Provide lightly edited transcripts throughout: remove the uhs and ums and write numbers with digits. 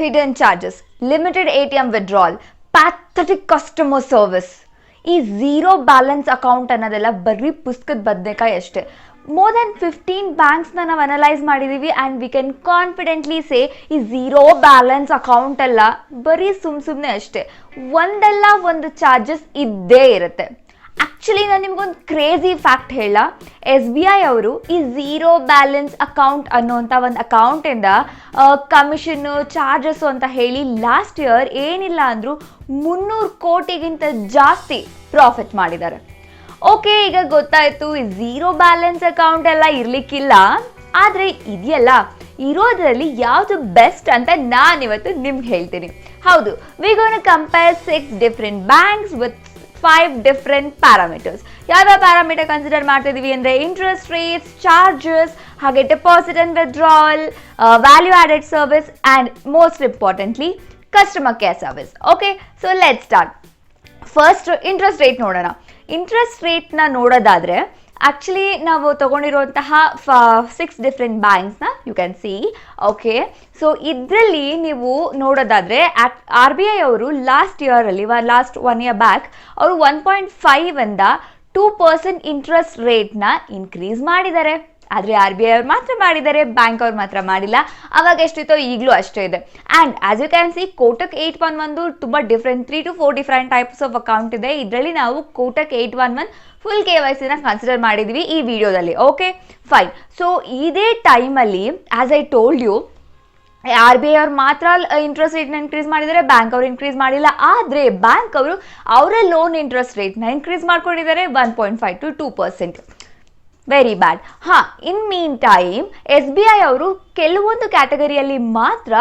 Hidden charges, limited ATM withdrawal, pathetic customer service. ಈ zero balance account ಅನ್ನೋದೆಲ್ಲ ಬರೀ ಪುಸ್ತಕದ ಬದನೆಕಾಯಿ ಅಷ್ಟೇ. ಮೋರ್ ದೆನ್ 15 ಬ್ಯಾಂಕ್ಸ್ನ ನಾವು ಅನಲೈಸ್ ಮಾಡಿದ್ದೀವಿ ಆ್ಯಂಡ್ ವಿ ಕ್ಯಾನ್ ಕಾನ್ಫಿಡೆಂಟ್ಲಿ ಸೇ ಈ ಝೀರೋ ಬ್ಯಾಲೆನ್ಸ್ ಅಕೌಂಟ್ ಎಲ್ಲ ಬರೀ ಸುಮ್ಮನೆ ಅಷ್ಟೇ, ಒಂದಲ್ಲ ಒಂದು ಚಾರ್ಜಸ್ ಇದ್ದೇ ಇರುತ್ತೆ. ಆ್ಯಕ್ಚುಲಿ ನಾನು ನಿಮ್ಗೊಂದು ಕ್ರೇಜಿ ಫ್ಯಾಕ್ಟ್ ಹೇಳ, SBI ಅವರು ಈ ಝೀರೋ ಬ್ಯಾಲೆನ್ಸ್ ಅಕೌಂಟ್ ಅನ್ನೋಂಥ ಒಂದು ಅಕೌಂಟಿಂದ ಕಮಿಷನ್ನು ಚಾರ್ಜಸ್ಸು ಅಂತ ಹೇಳಿ ಲಾಸ್ಟ್ ಇಯರ್ ಏನಿಲ್ಲ ಅಂದರೂ 300 ಕೋಟಿಗಿಂತ ಜಾಸ್ತಿ ಪ್ರಾಫಿಟ್ ಮಾಡಿದ್ದಾರೆ. ಓಕೆ, ಈಗ ಗೊತ್ತಾಯ್ತು ಈ ಝೀರೋ ಬ್ಯಾಲೆನ್ಸ್ ಅಕೌಂಟ್ ಎಲ್ಲ ಇರ್ಲಿಕ್ಕಿಲ್ಲ, ಆದರೆ ಇದೆಯಲ್ಲ ಇರೋದ್ರಲ್ಲಿ ಯಾವುದು ಬೆಸ್ಟ್ ಅಂತ ನಾನಿವತ್ತು ನಿಮ್ಗೆ ಹೇಳ್ತೀನಿ. ಹೌದು, we gonna compare 6 different banks with 5 different parameters. ಯಾವ್ಯಾವ ಪ್ಯಾರಾಮೀಟರ್ ಕನ್ಸಿಡರ್ ಮಾಡ್ತಿದ್ದೀವಿ ಅಂದರೆ ಇಂಟ್ರೆಸ್ಟ್ ರೇಟ್ಸ್, ಚಾರ್ಜಸ್, ಹಾಗೆ deposit and withdrawal, value added service and most importantly customer care service. Okay, so let start. First interest rate ನೋಡೋಣ. Interest ರೇಟ್ನ ನೋಡೋದಾದರೆ actually ನಾವು ತೊಗೊಂಡಿರುವಂತಹ 6 different ಬ್ಯಾಂಕ್ಸ್ನ you can see. Okay, so ಇದರಲ್ಲಿ ನೀವು ನೋಡೋದಾದರೆ RBI ಅವರು ಲಾಸ್ಟ್ ಇಯರಲ್ಲಿ ಲಾಸ್ಟ್ 1 year ಬ್ಯಾಕ್ ಅವರು 1.5 2% ಇಂಟ್ರೆಸ್ಟ್ ರೇಟ್ನ ಇನ್ಕ್ರೀಸ್ ಮಾಡಿದ್ದಾರೆ. ಆದರೆ RBI ಅವ್ರು ಮಾತ್ರ ಮಾಡಿದ್ದಾರೆ, ಬ್ಯಾಂಕ್ ಅವ್ರು ಮಾತ್ರ ಮಾಡಿಲ್ಲ. ಅವಾಗ ಎಷ್ಟಿತ್ತೋ ಈಗಲೂ ಅಷ್ಟೇ ಇದೆ. And as you can see Kotak 811 ತುಂಬ different 3 to 4 different types of account ಇದೆ. ಇದರಲ್ಲಿ ನಾವು ಕೋಟಕ್ 811 ಫುಲ್ KYCನ ಕನ್ಸಿಡರ್ ಮಾಡಿದ್ವಿ ಈ ವಿಡಿಯೋದಲ್ಲಿ. Okay fine. ಸೊ ಇದೇ ಟೈಮಲ್ಲಿ as I told you RBI ಅವ್ರು ಮಾತ್ರ ಇಂಟ್ರೆಸ್ಟ್ ರೇಟ್ನ ಇನ್ಕ್ರೀಸ್ ಮಾಡಿದ್ದಾರೆ, ಬ್ಯಾಂಕ್ ಅವರು ಇನ್ಕ್ರೀಸ್ ಮಾಡಿಲ್ಲ. ಆದರೆ ಬ್ಯಾಂಕ್ ಅವರು ಅವರ ಲೋನ್ ಇಂಟ್ರೆಸ್ಟ್ ರೇಟ್ನ ಇನ್ಕ್ರೀಸ್ ಮಾಡ್ಕೊಂಡಿದ್ದಾರೆ 1.5 to 2%. Very bad. In mean time SBI ಅವರು ಕೆಲವೊಂದು ಕ್ಯಾಟಗರಿಯಲ್ಲಿ ಮಾತ್ರ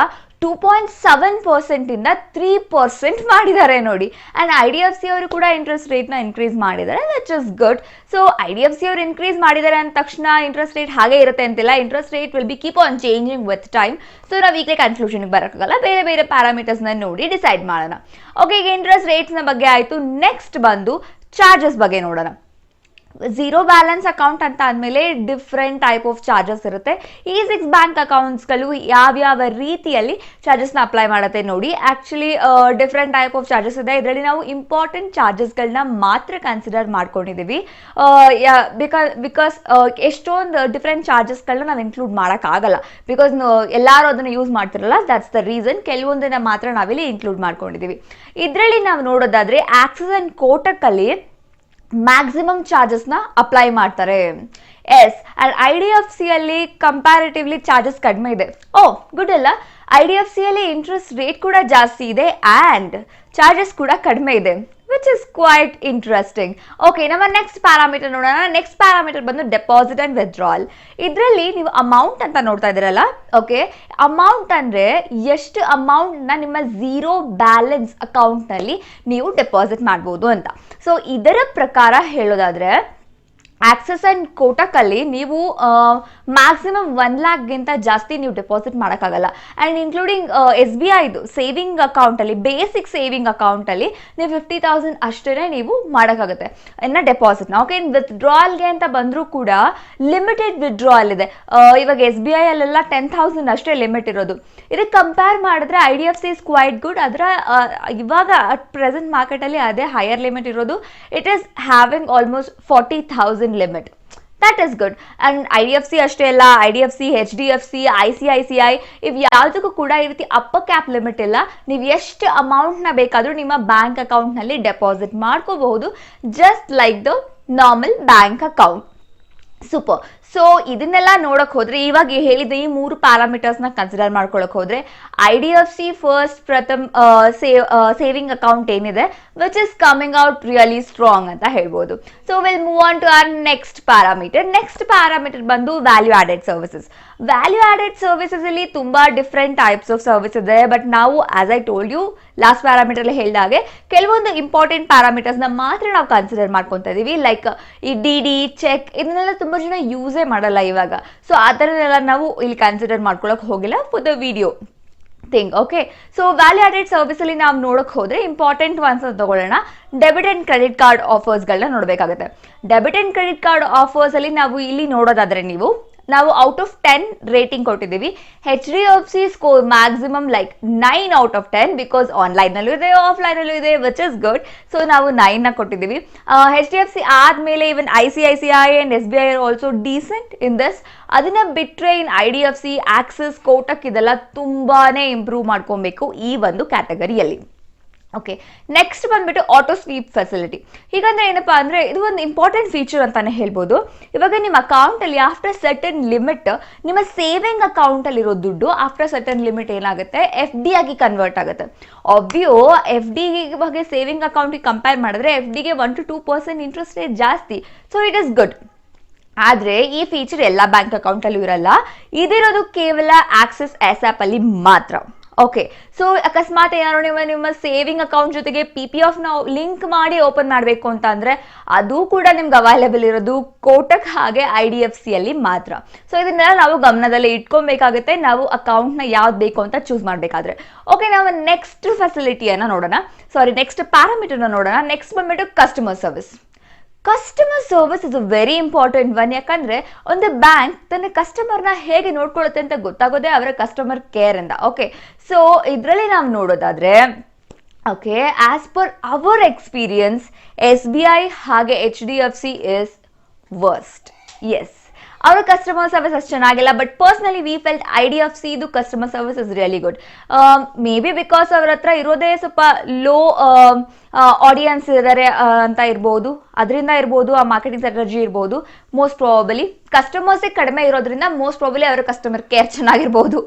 2.7% ಇಂದ 3% ಮಾಡಿದ್ದಾರೆ ನೋಡಿ. ಆ್ಯಂಡ್ IDFC ಅವರು ಕೂಡ ಇಂಟ್ರೆಸ್ಟ್ ರೇಟ್ನ ಇನ್ಕ್ರೀಸ್ ಮಾಡಿದ್ದಾರೆ, which is good. So IDFC ಅವರು ಇನ್ಕ್ರೀಸ್ ಮಾಡಿದ್ದಾರೆ ಅಂದ ತಕ್ಷಣ ಇಂಟ್ರೆಸ್ಟ್ ರೇಟ್ ಹಾಗೆ ಇರುತ್ತೆ ಅಂತಿಲ್ಲ. Interest rate will be keep on changing with time. So ನಾವು ಈಗಲೇ ಕನ್ಕ್ಲೂಷನ್ಗೆ ಬರೋಕ್ಕಾಗಲ್ಲ, ಬೇರೆ ಬೇರೆ ಪ್ಯಾರಾಮೀಟರ್ಸ್ನ ನೋಡಿ ಡಿಸೈಡ್ ಮಾಡೋಣ. ಓಕೆ, ಈಗ ಇಂಟ್ರೆಸ್ಟ್ ರೇಟ್ಸ್ನ ಬಗ್ಗೆ ಆಯಿತು. ನೆಕ್ಸ್ಟ್ ಬಂದು ಚಾರ್ಜಸ್ ಬಗ್ಗೆ ನೋಡೋಣ. ಝೀರೋ ಬ್ಯಾಲೆನ್ಸ್ ಅಕೌಂಟ್ ಅಂತ ಅಂದಮೇಲೆ ಡಿಫ್ರೆಂಟ್ ಟೈಪ್ ಆಫ್ ಚಾರ್ಜಸ್ ಇರುತ್ತೆ. ಈ 6 ಬ್ಯಾಂಕ್ ಅಕೌಂಟ್ಸ್ಗಳು ಯಾವ್ಯಾವ ರೀತಿಯಲ್ಲಿ ಚಾರ್ಜಸ್ನ ಅಪ್ಲೈ ಮಾಡುತ್ತೆ ನೋಡಿ. Actually different type of charges ಇದೆ. ಇದರಲ್ಲಿ ನಾವು ಇಂಪಾರ್ಟೆಂಟ್ ಚಾರ್ಜಸ್ಗಳನ್ನ ಮಾತ್ರ ಕನ್ಸಿಡರ್ ಮಾಡ್ಕೊಂಡಿದ್ದೀವಿ. ಬಿಕಾಸ್ ಎಷ್ಟೊಂದು ಡಿಫ್ರೆಂಟ್ ಚಾರ್ಜಸ್ಗಳನ್ನ ನಾವು ಇನ್ಕ್ಲೂಡ್ ಮಾಡೋಕ್ಕಾಗಲ್ಲ, ಬಿಕಾಸ್ ಎಲ್ಲರೂ ಅದನ್ನು ಯೂಸ್ ಮಾಡ್ತಿರಲ್ಲ. ದಟ್ಸ್ ದ ರೀಸನ್ ಕೆಲವೊಂದನ್ನು ಮಾತ್ರ ನಾವಿಲ್ಲಿ ಇನ್ಕ್ಲೂಡ್ ಮಾಡ್ಕೊಂಡಿದ್ದೀವಿ. ಇದರಲ್ಲಿ ನಾವು ನೋಡೋದಾದರೆ ಆಕ್ಸಿಸ್ ಆ್ಯಂಡ್ ಕೋಟಕ್ಕಲ್ಲಿ ಮ್ಯಾಕ್ಸಿಮಮ್ ಚಾರ್ಜಸ್ನ ಅಪ್ಲೈ ಮಾಡ್ತಾರೆ. ಎಸ್, ಆ್ಯಂಡ್ IDFCಯಲ್ಲಿ ಕಂಪ್ಯಾರಿಟಿವ್ಲಿ ಚಾರ್ಜಸ್ ಕಡಿಮೆ ಇದೆ. ಗುಡ್ ಅಲ್ಲ? IDFCಯಲ್ಲಿ ಇಂಟ್ರೆಸ್ಟ್ ರೇಟ್ ಕೂಡ ಜಾಸ್ತಿ ಇದೆ ಆ್ಯಂಡ್ ಚಾರ್ಜಸ್ ಕೂಡ ಕಡಿಮೆ ಇದೆ, which is quite interesting. Okay, ನಮ್ಮ ನೆಕ್ಸ್ಟ್ ಪ್ಯಾರಾಮೀಟರ್ ನೋಡೋಣ. ನೆಕ್ಸ್ಟ್ ಪ್ಯಾರಾಮೀಟರ್ ಬಂದು ಡೆಪಾಸಿಟ್ ಆ್ಯಂಡ್ ವಿಡ್ರಾಲ್. ಇದರಲ್ಲಿ ನೀವು ಅಮೌಂಟ್ ಅಂತ ನೋಡ್ತಾ ಇದ್ದೀರಲ್ಲ. ಓಕೆ, ಅಮೌಂಟ್ ಅಂದರೆ ಎಷ್ಟು ಅಮೌಂಟ್ನ ನಿಮ್ಮ ಝೀರೋ ಬ್ಯಾಲೆನ್ಸ್ ಅಕೌಂಟ್ನಲ್ಲಿ ನೀವು ಡೆಪಾಸಿಟ್ ಮಾಡ್ಬೋದು ಅಂತ. ಸೊ ಇದರ ಪ್ರಕಾರ ಹೇಳೋದಾದರೆ ಆಕ್ಸಿಸ್ ಆ್ಯಂಡ್ ಕೋಟಕಲ್ಲಿ ನೀವು ಮ್ಯಾಕ್ಸಿಮಮ್ 1 lakhಗಿಂತ ಜಾಸ್ತಿ ನೀವು ಡೆಪಾಸಿಟ್ ಮಾಡೋಕ್ಕಾಗಲ್ಲ. ಆ್ಯಂಡ್ ಇನ್ಕ್ಲೂಡಿಂಗ್ SBIದು ಸೇವಿಂಗ್ ಅಕೌಂಟಲ್ಲಿ, ಬೇಸಿಕ್ ಸೇವಿಂಗ್ ಅಕೌಂಟಲ್ಲಿ ನೀವು 50,000 ಅಷ್ಟೇ ನೀವು ಮಾಡೋಕ್ಕಾಗುತ್ತೆ ಇನ್ನು ಡೆಪಾಸಿಟ್ನ. ಓಕೆ, ವಿತ್ಡ್ರಾಲ್ಗೆ ಅಂತ ಬಂದರೂ ಕೂಡ ಲಿಮಿಟೆಡ್ ವಿತ್ಡ್ರಾಲ್ ಇದೆ. ಇವಾಗ SBI ಅಲ್ಲೆಲ್ಲ 10,000 ಅಷ್ಟೇ ಲಿಮಿಟ್ ಇರೋದು. ಇದಕ್ಕೆ ಕಂಪೇರ್ ಮಾಡಿದ್ರೆ IDFC ಇಸ್ ಕ್ವೈಟ್ ಗುಡ್. ಅದರ ಇವಾಗ ಪ್ರೆಸೆಂಟ್ ಮಾರ್ಕೆಟಲ್ಲಿ ಅದೇ ಹೈಯರ್ ಲಿಮಿಟ್ ಇರೋದು. It is having almost 40,000 limit. That is good. And IDFC ಅಷ್ಟೇ ಅಲ್ಲ, IDFC, HDFC, ICICI ಇವು ಯಾವುದಕ್ಕೂ ಕೂಡ ಈ ರೀತಿ ಅಪ್ಪರ್ ಕ್ಯಾಪ್ ಲಿಮಿಟ್ ಇಲ್ಲ. ನೀವು ಎಷ್ಟು ಅಮೌಂಟ್ನ ಬೇಕಾದರೂ ನಿಮ್ಮ ಬ್ಯಾಂಕ್ ಅಕೌಂಟ್ನಲ್ಲಿ ಡೆಪಾಸಿಟ್ ಮಾಡ್ಕೋಬಹುದು, just like the normal bank account. Super. So ಇದನ್ನೆಲ್ಲ ನೋಡೋಕೆ ಹೋದರೆ, ಇವಾಗ ಹೇಳಿದ ಈ 3 ಪ್ಯಾರಾಮೀಟರ್ಸ್ನ ಕನ್ಸಿಡರ್ ಮಾಡ್ಕೊಳಕ್ಕೆ ಹೋದರೆ IDFC first Pratham saving account ಏನಿದೆ which is coming out really strong ಅಂತ ಹೇಳ್ಬೋದು. So will move on to our next parameter. Next parameter ಬಂದು value added services. Value added services ಅಲ್ಲಿ ತುಂಬ ಡಿಫ್ರೆಂಟ್ ಟೈಪ್ಸ್ ಆಫ್ ಸರ್ವಿಸ್ ಇದೆ. But ನಾವು as I told you last parameter ಹೇಳಿದಾಗೆ ಕೆಲವೊಂದು important ಪ್ಯಾರಾಮೀಟರ್ಸ್ನ ಮಾತ್ರ ನಾವು ಕನ್ಸಿಡರ್ ಮಾಡ್ಕೊತಾ ಇದೀವಿ. ಲೈಕ್ ಈ DD, ಚೆಕ್ ಇದನ್ನೆಲ್ಲ ತುಂಬ ಜನ ಯೂಸೇ ಮಾಡಲ್ಲ ಇವಾಗ. ಸೊ ಆ ಥರನೆಲ್ಲ ನಾವು ಇಲ್ಲಿ ಕನ್ಸಿಡರ್ ಮಾಡ್ಕೊಳಕ್ ಹೋಗಿಲ್ಲ for the video thing. Okay, so value added service ಅಲ್ಲಿ ನಾವು ನೋಡಕ್ ಹೋದ್ರೆ ಇಂಪಾರ್ಟೆಂಟ್ ಒನ್ಸ್ ತಗೊಳ್ಳೋಣ. ಡೆಬಿಟ್ ಅಂಡ್ ಕ್ರೆಡಿಟ್ ಕಾರ್ಡ್ ಆಫರ್ಸ್ಗಳನ್ನ ನೋಡಬೇಕಾಗುತ್ತೆ. Debit and credit card offers ಅಲ್ಲಿ ನಾವು ಇಲ್ಲಿ ನೋಡೋದಾದ್ರೆ ನೀವು ನಾವು ಔಟ್ ಆಫ್ 10 ರೇಟಿಂಗ್ ಕೊಟ್ಟಿದ್ದೀವಿ. HDFC score maximum like 9 out of 10 because ಆನ್ಲೈನಲ್ಲೂ ಇದೆ ಆಫ್ಲೈನಲ್ಲೂ ಇದೆ, ವಿಚ್ ಇಸ್ ಗುಡ್. ಸೊ ನಾವು 9 ಕೊಟ್ಟಿದ್ದೀವಿ. HDFC ಆದ್ಮೇಲೆ ಇವನ್ ICICI and SBI are also decent in this. ಅದನ್ನ ಬಿಟ್ರೆ ಇನ್ IDFC, ಆಕ್ಸಿಸ್, ಕೋಟಕ್ ಇದೆಲ್ಲ ತುಂಬಾನೇ ಇಂಪ್ರೂವ್ ಮಾಡ್ಕೊಬೇಕು ಈ ಒಂದು ಕ್ಯಾಟಗರಿಯಲ್ಲಿ. ಓಕೆ, ನೆಕ್ಸ್ಟ್ ಬಂದ್ಬಿಟ್ಟು ಆಟೋ ಸ್ವೀಪ್ ಫೆಸಿಲಿಟಿ. ಹೀಗಂದ್ರೆ ಏನಪ್ಪಾ ಅಂದ್ರೆ ಇದು ಒಂದು ಇಂಪಾರ್ಟೆಂಟ್ ಫೀಚರ್ ಅಂತಾನೆ ಹೇಳ್ಬೋದು. ಇವಾಗ ನಿಮ್ಮ ಅಕೌಂಟ್ ಅಲ್ಲಿ ಆಫ್ಟರ್ ಸರ್ಟನ್ ಲಿಮಿಟ್ ನಿಮ್ಮ ಸೇವಿಂಗ್ ಅಕೌಂಟ್ ಅಲ್ಲಿ ಇರೋ ದುಡ್ಡು ಆಫ್ಟರ್ ಸರ್ಟನ್ ಲಿಮಿಟ್ ಏನಾಗುತ್ತೆ, FD ಆಗಿ ಕನ್ವರ್ಟ್ ಆಗುತ್ತೆ. ಆಬ್ವಿಯೋ FD ಬಗ್ಗೆ ಸೇವಿಂಗ್ ಅಕೌಂಟ್ ಕಂಪೇರ್ ಮಾಡಿದ್ರೆ FD ಗೆ 1 to 2% ಇಂಟ್ರೆಸ್ಟ್ ರೇಟ್ ಜಾಸ್ತಿ. So it is good. ಆದ್ರೆ ಈ ಫೀಚರ್ ಎಲ್ಲ ಬ್ಯಾಂಕ್ ಅಕೌಂಟ್ ಅಲ್ಲೂ ಇರಲ್ಲ. ಇದಿರೋದು ಕೇವಲ ಆಕ್ಸಿಸ್ ಎಸ್ ಆಪ್ ಅಲ್ಲಿ ಮಾತ್ರ. ಓಕೆ, ಸೊ ಅಕಸ್ಮಾತ್ ಏನಾದ್ರು ನಿಮ್ಮ ಸೇವಿಂಗ್ ಅಕೌಂಟ್ ಜೊತೆಗೆ PPF ನಾವು ಲಿಂಕ್ ಮಾಡಿ ಓಪನ್ ಮಾಡಬೇಕು ಅಂತ ಅಂದ್ರೆ ಅದು ಕೂಡ ನಿಮ್ಗೆ ಅವೈಲೇಬಲ್ ಇರೋದು ಕೋಟಕ್ ಹಾಗೆ IDFC ಅಲ್ಲಿ ಮಾತ್ರ. ಸೊ ಇದನ್ನೆಲ್ಲ ನಾವು ಗಮನದಲ್ಲಿ ಇಟ್ಕೊಬೇಕಾಗುತ್ತೆ ನಾವು ಅಕೌಂಟ್ ನ ಯಾವ್ದು ಬೇಕು ಅಂತ ಚೂಸ್ ಮಾಡ್ಬೇಕಾದ್ರೆ. ಓಕೆ, ನಾವು ನೆಕ್ಸ್ಟ್ ಫೆಸಿಲಿಟಿಯನ್ನ ನೋಡೋಣ, ನೆಕ್ಸ್ಟ್ ಪ್ಯಾರಾಮೀಟರ್ನ ನೋಡೋಣ. ನೆಕ್ಸ್ಟ್ ಬಂದ್ಬಿಟ್ಟು customer service. Customer service is a very important one. ಯಾಕಂದ್ರೆ ಒಂದು ಬ್ಯಾಂಕ್ ತನ್ನ ಕಸ್ಟಮರ್ನ ಹೇಗೆ ನೋಡ್ಕೊಳ್ಳುತ್ತೆ ಅಂತ ಗೊತ್ತಾಗೋದೇ ಅವರ ಕಸ್ಟಮರ್ ಕೇರ್ ಇಂದ. ಓಕೆ, ಸೊ ಇದರಲ್ಲಿ ನಾವು ನೋಡೋದಾದ್ರೆ okay, as per hour experience SBI ಹಾಗೆ HDFC ಇಸ್ ವರ್ಸ್ಟ್. ಎಸ್, ಅವರ ಕಸ್ಟಮರ್ ಸರ್ವಿಸ್ ಅಷ್ಟು ಚೆನ್ನಾಗಿಲ್ಲ. But personally we felt IDFC ಇದು customer service is really good. May be because ಅವ್ರ ಹತ್ರ ಇರೋದೇ ಸ್ವಲ್ಪ ಲೋ ಆಡಿಯನ್ಸ್ ಇದ್ದಾರೆ ಅಂತ ಇರ್ಬೋದು, ಅದರಿಂದ ಇರ್ಬೋದು, ಆ ಮಾರ್ಕೆಟಿಂಗ್ ಸ್ಟ್ರಾಟಜಿ ಇರ್ಬೋದು. ಮೋಸ್ಟ್ ಪ್ರಾಬಲಿ ಕಸ್ಟಮರ್ಸೇ ಕಡಿಮೆ ಇರೋದ್ರಿಂದ ಮೋಸ್ಟ್ ಪ್ರಾಬಲಿ ಅವರ ಕಸ್ಟಮರ್ ಕೇರ್ ಚೆನ್ನಾಗಿರ್ಬೋದು.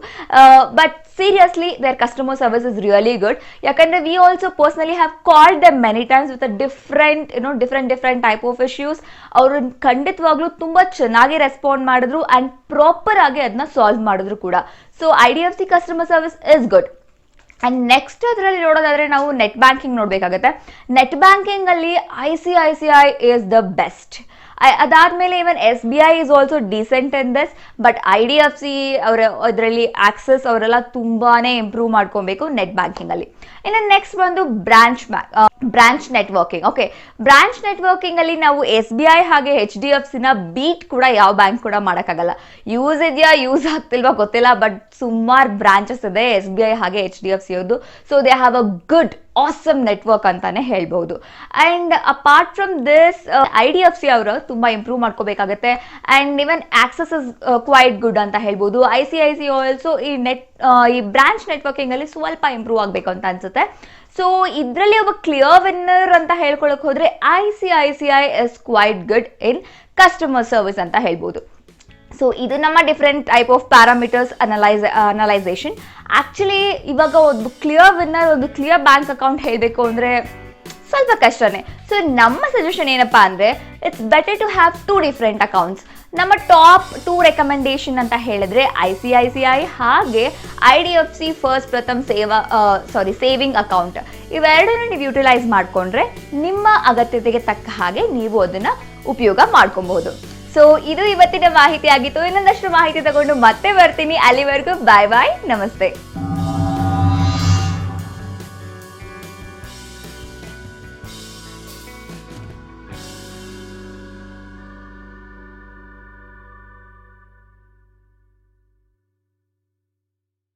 But seriously their customer service is really good. ಯಾಕಂದ್ರೆ we also personally have called them many times with different type of issues. ಅವರು ಖಂಡಿತವಾಗ್ಲೂ ತುಂಬಾ ಚೆನ್ನಾಗಿ ರೆಸ್ಪಾಂಡ್ ಮಾಡಿದ್ರು ಅಂಡ್ ಪ್ರಾಪರ್ ಆಗಿ ಅದನ್ನ ಸಾಲ್ವ್ ಮಾಡಿದ್ರು ಕೂಡ. So IDFC customer service is good. And next ಅದರಲ್ಲಿ ನೋಡೋದಾದ್ರೆ ನಾವು ನೆಟ್ ಬ್ಯಾಂಕಿಂಗ್ ನೋಡ್ಬೇಕಾಗತ್ತೆ. ನೆಟ್ ಬ್ಯಾಂಕಿಂಗ್ ಅಲ್ಲಿ ICICI ಇಸ್ ದ ಬೆಸ್ಟ್. ಅದಾದ್ಮೇಲೆ ಇವನ್ SBI is also decent in this. But IDFC ಅವರ ಇದರಲ್ಲಿ ಆಕ್ಸೆಸ್ ಅವರೆಲ್ಲ ತುಂಬಾನೇ ಇಂಪ್ರೂವ್ ಮಾಡ್ಕೊಬೇಕು ನೆಟ್ ಬ್ಯಾಂಕಿಂಗ್ ಅಲ್ಲಿ. ಇನ್ನು ನೆಕ್ಸ್ಟ್ ಬಂದು branch networking. Okay, branch networking ಅಲ್ಲಿ ನಾವು SBI ಹಾಗೆ HDFC ನ ಬೀಟ್ ಕೂಡ ಯಾವ ಬ್ಯಾಂಕ್ ಕೂಡ ಮಾಡಕ್ಕಾಗಲ್ಲ. ಯೂಸ್ ಇದೆಯಾ ಯೂಸ್ ಆಗ್ತಿಲ್ವಾ ಗೊತ್ತಿಲ್ಲ, ಬಟ್ ಸುಮಾರು ಬ್ರಾಂಚಸ್ ಇದೆ SBI ಹಾಗೆ HDFC ಅವ್ರದ್ದು. So they have a good awesome network ಅಂತಾನೆ ಹೇಳ್ಬಹುದು. And apart from this IDFC ಅವರು ತುಂಬಾ ಇಂಪ್ರೂವ್ ಮಾಡ್ಕೋಬೇಕಾಗತ್ತೆ. And even access is quite good ಅಂತ ಹೇಳ್ಬೋದು. ICICI ಆಲ್ಸೋ ಈ ಬ್ರಾಂಚ್ ನೆಟ್ವರ್ಕಿಂಗ್ ಅಲ್ಲಿ ಸ್ವಲ್ಪ ಇಂಪ್ರೂವ್ ಆಗ್ಬೇಕು ಅಂತ ಅನ್ಸುತ್ತೆ. ಸೊ ಇದರಲ್ಲಿ ಒಬ್ಬ ಕ್ಲಿಯರ್ ವಿನ್ನರ್ ಅಂತ ಹೇಳ್ಕೊಳಕ್ ಹೋದ್ರೆ ICICI is quite good in customer service ಅಂತ ಹೇಳ್ಬೋದು. ಸೊ ಇದು ನಮ್ಮ different type of parameters analysation. Actually ಇವಾಗ ಒಂದು ಕ್ಲಿಯರ್ ವಿನ್ನರ್, ಒಂದು ಕ್ಲಿಯರ್ ಬ್ಯಾಂಕ್ ಅಕೌಂಟ್ ಹೇಳಬೇಕು ಅಂದ್ರೆ ಸ್ವಲ್ಪ ಕಷ್ಟನೇ. ಸೊ ನಮ್ಮ ಸಜೆಷನ್ ಏನಪ್ಪಾ ಅಂದ್ರೆ it's better to have 2 different accounts. ನಮ್ಮ ಟಾಪ್ 2 ರೆಕಮೆಂಡೇಶನ್ ಅಂತ ಹೇಳಿದ್ರೆ ICICI ಹಾಗೆ IDFC first Pratham saving account. ಇವೆರಡನ್ನು ನೀವು ಯುಟಿಲೈಸ್ ಮಾಡ್ಕೊಂಡ್ರೆ ನಿಮ್ಮ ಅಗತ್ಯತೆಗೆ ತಕ್ಕ ಹಾಗೆ ನೀವು ಅದನ್ನ ಉಪಯೋಗ ಮಾಡ್ಕೊಬಹುದು. ಸೊ ಇದು ಇವತ್ತಿನ ಮಾಹಿತಿ ಆಗಿತ್ತು. ಇನ್ನೊಂದಷ್ಟು ಮಾಹಿತಿ ತಗೊಂಡು ಮತ್ತೆ ಬರ್ತೀನಿ. ಅಲ್ಲಿವರೆಗೂ ಬಾಯ್ ಬಾಯ್, ನಮಸ್ತೆ.